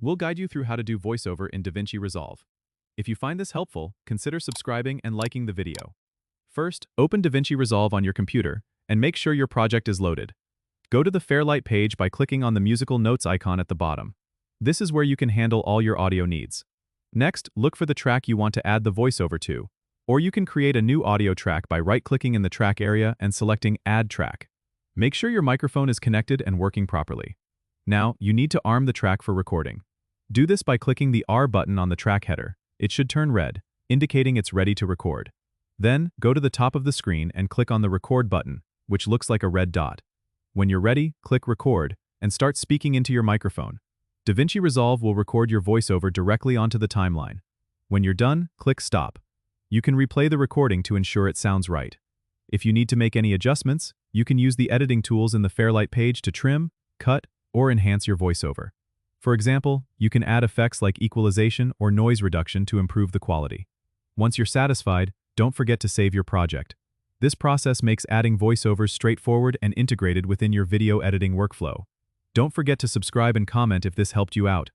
We'll guide you through how to do voiceover in DaVinci Resolve. If you find this helpful, consider subscribing and liking the video. First, open DaVinci Resolve on your computer and make sure your project is loaded. Go to the Fairlight page by clicking on the musical notes icon at the bottom. This is where you can handle all your audio needs. Next, look for the track you want to add the voiceover to, or you can create a new audio track by right-clicking in the track area and selecting Add Track. Make sure your microphone is connected and working properly. Now, you need to arm the track for recording. Do this by clicking the R button on the track header. It should turn red, indicating it's ready to record. Then, go to the top of the screen and click on the Record button, which looks like a red dot. When you're ready, click Record and start speaking into your microphone. DaVinci Resolve will record your voiceover directly onto the timeline. When you're done, click Stop. You can replay the recording to ensure it sounds right. If you need to make any adjustments, you can use the editing tools in the Fairlight page to trim, cut, or enhance your voiceover. For example, you can add effects like equalization or noise reduction to improve the quality. Once you're satisfied, don't forget to save your project. This process makes adding voiceovers straightforward and integrated within your video editing workflow. Don't forget to subscribe and comment if this helped you out.